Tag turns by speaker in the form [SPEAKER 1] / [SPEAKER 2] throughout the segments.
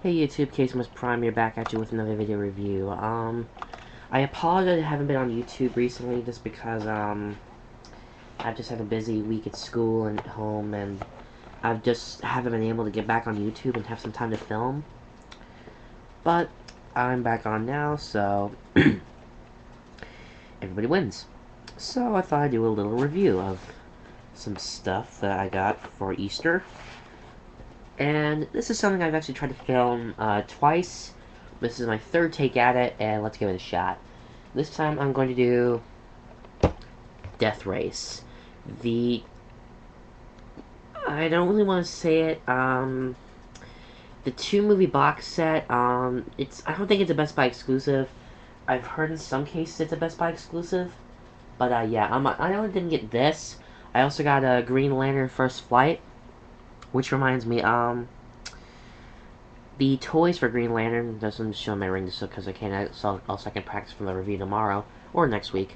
[SPEAKER 1] Hey YouTube, Casemus Prime here, back at you with another video review. I apologize I haven't been on YouTube recently just because, I've just had a busy week at school and at home, and I've just haven't been able to get back on YouTube and have some time to film. But, I'm back on now, so everybody wins. So I thought I'd do a little review of some stuff that I got for Easter. And this is something I've actually tried to film twice. This is my third take at it, and let's give it a shot. This time I'm going to do Death Race. I don't really want to say it, the 2-movie box set, I don't think it's a Best Buy exclusive. I've heard in some cases it's a Best Buy exclusive. But, yeah, I only didn't get this. I also got a Green Lantern First Flight. Which reminds me, the toys for Green Lantern, doesn't show my ring just because I can't, so also I can practice for the review tomorrow, or next week.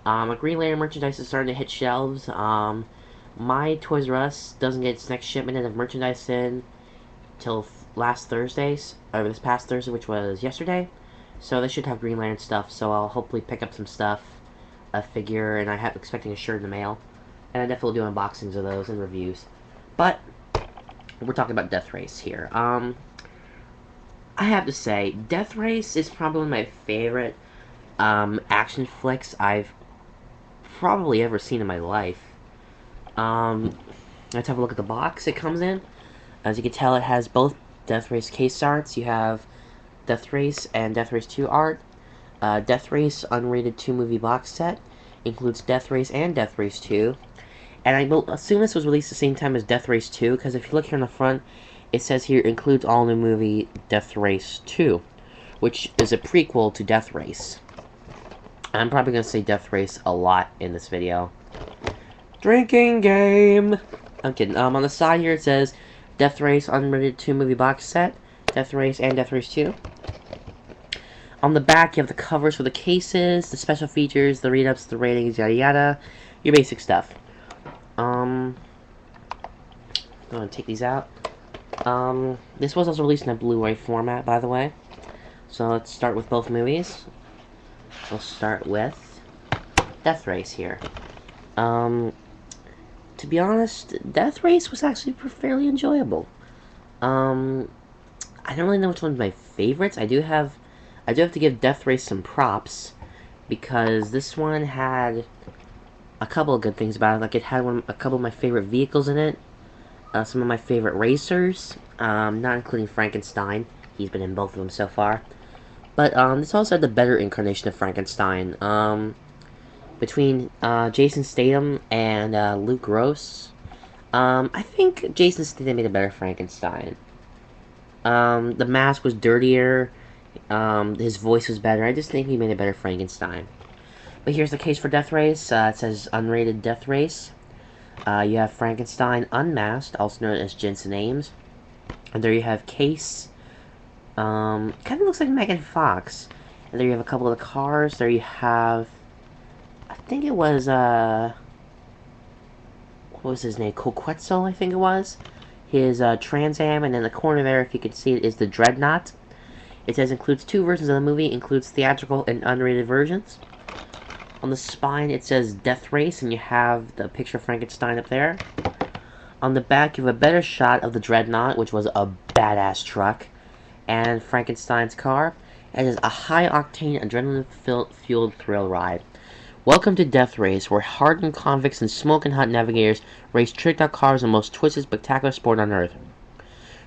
[SPEAKER 1] Green Lantern merchandise is starting to hit shelves. My Toys R Us doesn't get its next shipment of merchandise in till last Thursdays, or this past Thursday, which was yesterday. So they should have Green Lantern stuff, so I'll hopefully pick up some stuff, a figure, and I have expecting a shirt in the mail. And I definitely do unboxings of those and reviews. But we're talking about Death Race here. I have to say, Death Race is probably one of my favorite action flicks I've probably ever seen in my life. Let's have a look at the box it comes in. As you can tell, it has both Death Race case arts. You have Death Race and Death Race 2 art. Death Race unrated 2-movie box set includes Death Race and Death Race 2. And I will assume this was released the same time as Death Race 2, because if you look here on the front, it says here, includes all new movie Death Race 2, which is a prequel to Death Race. I'm probably going to say Death Race a lot in this video. Drinking game! I'm kidding. On the side here it says, Death Race Unrated 2-movie box set, Death Race and Death Race 2. On the back, you have the covers for the cases, the special features, the read-ups, the ratings, yada yada. Your basic stuff. I'm gonna take these out. This was also released in a Blu-ray format, by the way. So let's start with both movies. We'll start with Death Race here. To be honest, Death Race was actually fairly enjoyable. I don't really know which one's my favorites. I do have to give Death Race some props, because this one had a couple of good things about it. Like, it had a couple of my favorite vehicles in it. Some of my favorite racers. Not including Frankenstein. He's been in both of them so far. But, this also had the better incarnation of Frankenstein. Between, Jason Statham and, Luke Gross. I think Jason Statham made a better Frankenstein. The mask was dirtier. His voice was better. I just think he made a better Frankenstein. But here's the case for Death Race. It says Unrated Death Race. You have Frankenstein Unmasked, also known as Jensen Ames. And there you have Case. Kind of looks like Megan Fox. And there you have a couple of the cars. There you have, I think it was, what was his name? Coquetzal, I think it was. His Trans Am, and in the corner there, if you can see it, is the Dreadnought. It says includes 2 versions of the movie, includes theatrical and unrated versions. On the spine, it says Death Race, and you have the picture of Frankenstein up there. On the back, you have a better shot of the Dreadnought, which was a badass truck, and Frankenstein's car. It is a high-octane, adrenaline-fueled thrill ride. Welcome to Death Race, where hardened convicts and smoking hot navigators race tricked-out cars in the most twisted, spectacular sport on Earth.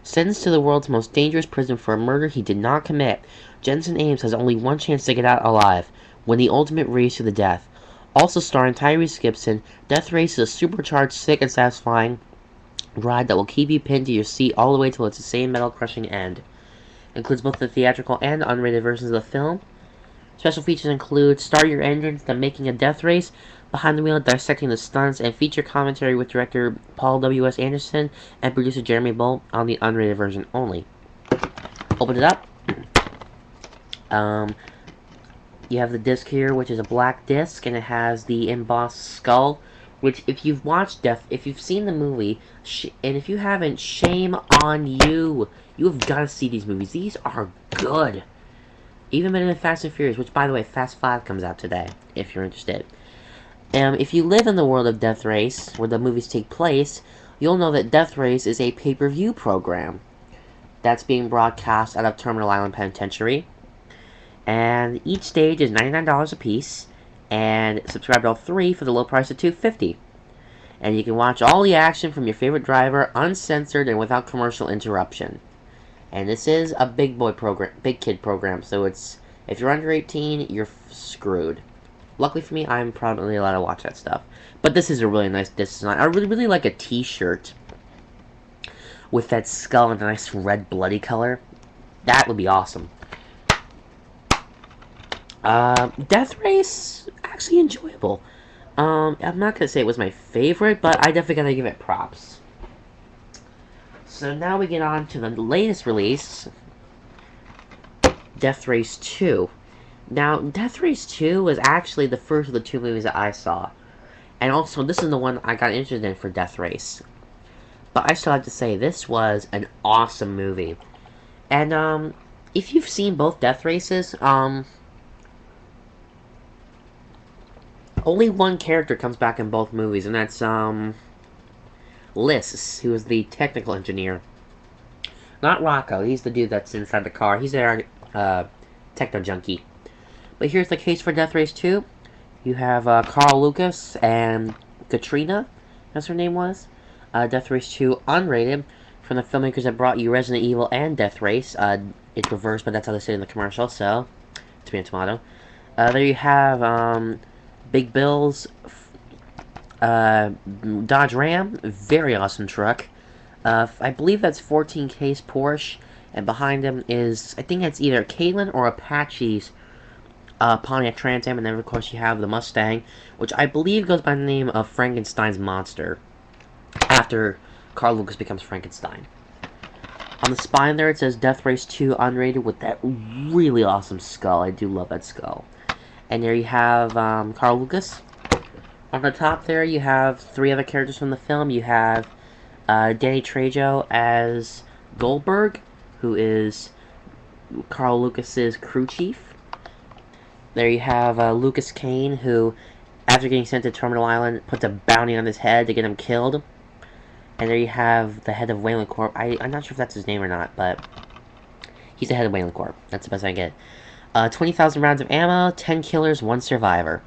[SPEAKER 1] Sentenced to the world's most dangerous prison for a murder he did not commit, Jensen Ames has only one chance to get out alive: win the ultimate race to the death. Also starring Tyrese Gibson, Death Race is a supercharged, sick, and satisfying ride that will keep you pinned to your seat all the way till its insane metal-crushing end. Includes both the theatrical and unrated versions of the film. Special features include Start Your Engines, The Making of Death Race, Behind the Wheel dissecting the stunts, and feature commentary with director Paul W.S. Anderson and producer Jeremy Bolt on the unrated version only. Open it up. You have the disc here, which is a black disc, and it has the embossed skull Which, if you've watched if you've seen the movie, and if you haven't, shame on you. You have got to see these movies. These are good. Even better than Fast and Furious, which, by the way, Fast 5 comes out today, if you're interested. If you live in the world of Death Race, where the movies take place, you'll know that Death Race is a pay-per-view program that's being broadcast out of Terminal Island Penitentiary. And each stage is $99 a piece, and subscribe to all 3 for the low price of $250. And you can watch all the action from your favorite driver, uncensored and without commercial interruption. And this is a big kid program, so it's, if you're under 18, you're screwed. Luckily for me, I'm probably allowed to watch that stuff. But this is a really nice design. I really like a t-shirt with that skull and a nice red bloody color. That would be awesome. Death Race, actually enjoyable. I'm not gonna say it was my favorite, but I definitely gotta give it props. So now we get on to the latest release, Death Race 2. Now, Death Race 2 was actually the first of the 2 movies that I saw. And also, this is the one I got interested in for Death Race. But I still have to say, this was an awesome movie. And, if you've seen both Death Races, only one character comes back in both movies, and that's, Liz, who is the technical engineer. Not Rocco, he's the dude that's inside the car. He's our, techno junkie. But here's the case for Death Race 2. You have, Carl Lucas and Katrina, as her name was. Death Race 2 unrated, from the filmmakers that brought you Resident Evil and Death Race. It's reversed, but that's how they say it in the commercial, so, tomato. There you have, Big Bill's Dodge Ram, very awesome truck. I believe that's 14K's Porsche, and behind him is, I think it's either Caitlin or Apache's Pontiac Trans Am, and then of course you have the Mustang, which I believe goes by the name of Frankenstein's Monster, after Carl Lucas becomes Frankenstein. On the spine there it says Death Race 2 unrated with that really awesome skull. I do love that skull. And there you have Carl Lucas. On the top there you have 3 other characters from the film. You have Danny Trejo as Goldberg, who is Carl Lucas's crew chief. There you have Lucas Kane, who, after getting sent to Terminal Island, puts a bounty on his head to get him killed. And there you have the head of Wayland Corp. I'm not sure if that's his name or not, but he's the head of Wayland Corp. That's the best I get. 20,000 rounds of ammo, 10 killers, 1 survivor.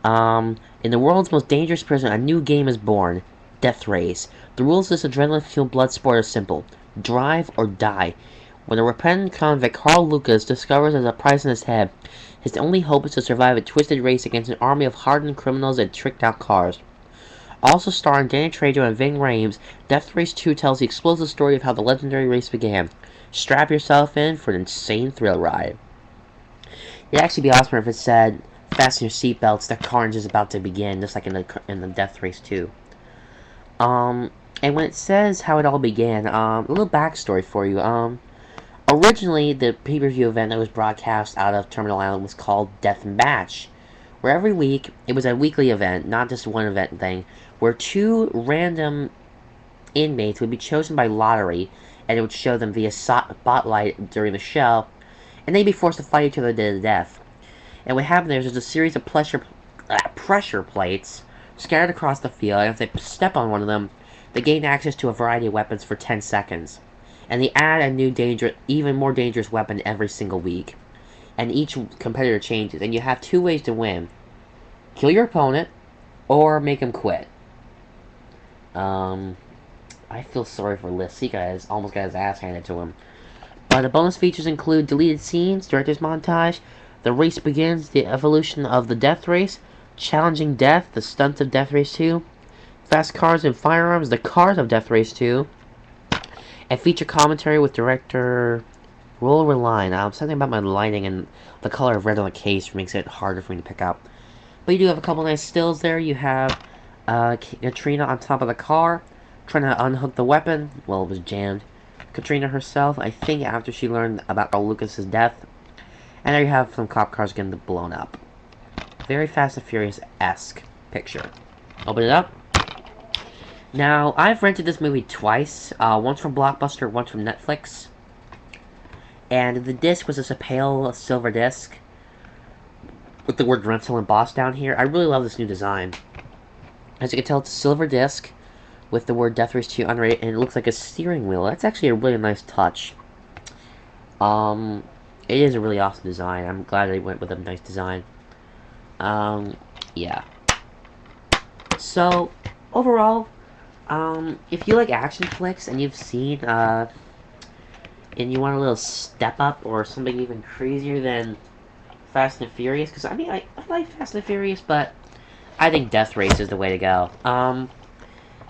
[SPEAKER 1] In the world's most dangerous prison, a new game is born. Death Race. The rules of this adrenaline-fueled blood sport are simple. Drive or die. When a repentant convict, Carl Lucas, discovers there's a price on his head, his only hope is to survive a twisted race against an army of hardened criminals and tricked-out cars. Also starring Danny Trejo and Ving Rhames, Death Race 2 tells the explosive story of how the legendary race began. Strap yourself in for an insane thrill ride. It'd actually be awesome if it said, fasten your seatbelts, the carnage is about to begin, just like in the Death Race 2. And when it says how it all began, a little backstory for you. Originally, the pay-per-view event that was broadcast out of Terminal Island was called Death Match, where every week, it was a weekly event, not just one event thing, where 2 random inmates would be chosen by lottery, and it would show them via spotlight during the show, and they'd be forced to fight each other to the death. And what happened there is there's a series of pressure plates scattered across the field, and if they step on one of them, they gain access to a variety of weapons for 10 seconds. And they add a new even more dangerous weapon every single week. And each competitor changes, and you have 2 ways to win. Kill your opponent, or make him quit. I feel sorry for Liz. He almost got his ass handed to him. But the bonus features include deleted scenes, director's montage, the race begins, the evolution of the Death Race, challenging death, the stunts of Death Race 2, fast cars and firearms, the cars of Death Race 2, and feature commentary with director Roll Reline. Something about my lighting and the color of red on the case makes it harder for me to pick up. But you do have a couple nice stills there. You have Katrina on top of the car, trying to unhook the weapon. Well, it was jammed. Katrina herself, I think, after she learned about Carl Lucas's death. And there you have some cop cars getting blown up. Very Fast and Furious-esque picture. Open it up. Now, I've rented this movie twice. Once from Blockbuster, once from Netflix. And the disc was just a pale silver disc with the word rental embossed down here. I really love this new design. As you can tell, it's a silver disc with the word Death Race 2 unrated, and it looks like a steering wheel. That's actually a really nice touch. It is a really awesome design. I'm glad they went with a nice design. Yeah. So, overall, if you like action flicks and you've seen, and you want a little step up or something even crazier than Fast and Furious, because I mean, I like Fast and Furious, but I think Death Race is the way to go.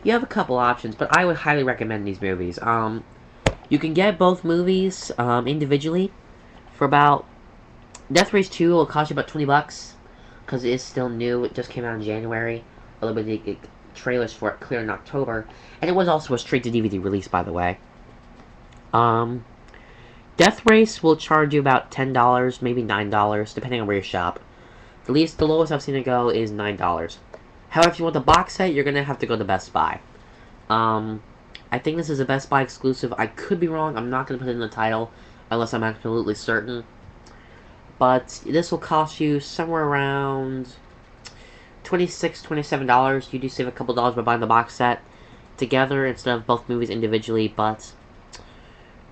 [SPEAKER 1] You have a couple options, but I would highly recommend these movies. You can get both movies, individually for about... Death Race 2 will cost you about $20, because it is still new. It just came out in January. Although the trailers for it clear in October. And it was also a straight-to-DVD release, by the way. Death Race will charge you about $10, maybe $9, depending on where you shop. The lowest I've seen it go is $9. However, if you want the box set, you're going to have to go to Best Buy. I think this is a Best Buy exclusive. I could be wrong. I'm not going to put it in the title unless I'm absolutely certain. But this will cost you somewhere around $26, $27. You do save a couple dollars by buying the box set together instead of both movies individually. But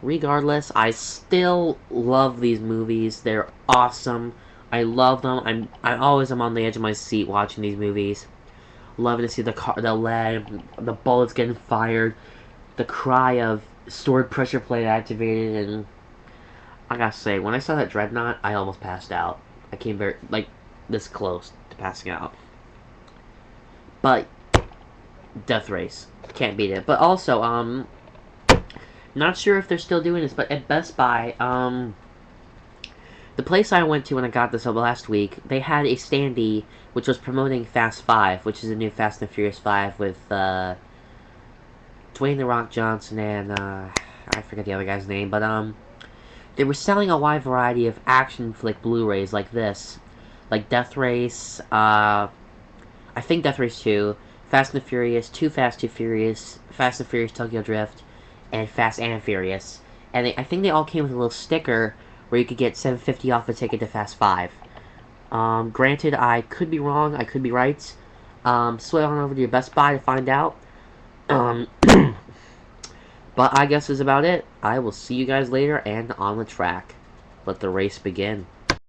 [SPEAKER 1] regardless, I still love these movies. They're awesome. I love them. I always am on the edge of my seat watching these movies. Loving to see the lead, the bullets getting fired, the cry of sword pressure plate activated, and I gotta say, when I saw that Dreadnought, I almost passed out. I came very, like, this close to passing out. But Death Race, can't beat it. But also, not sure if they're still doing this, but at Best Buy, the place I went to when I got this up last week, they had a standee which was promoting Fast 5, which is a new Fast and Furious 5 with Dwayne The Rock Johnson and I forget the other guy's name, but they were selling a wide variety of action flick Blu-rays like this, like Death Race, I think Death Race 2, Fast and Furious, Too Fast, Too Furious, Fast and Furious Tokyo Drift, and Fast and Furious. And I think they all came with a little sticker where you could get $7.50 off a ticket to Fast 5. Granted, I could be wrong, I could be right. Sway on over to your Best Buy to find out. But I guess that's about it. I will see you guys later and on the track. Let the race begin.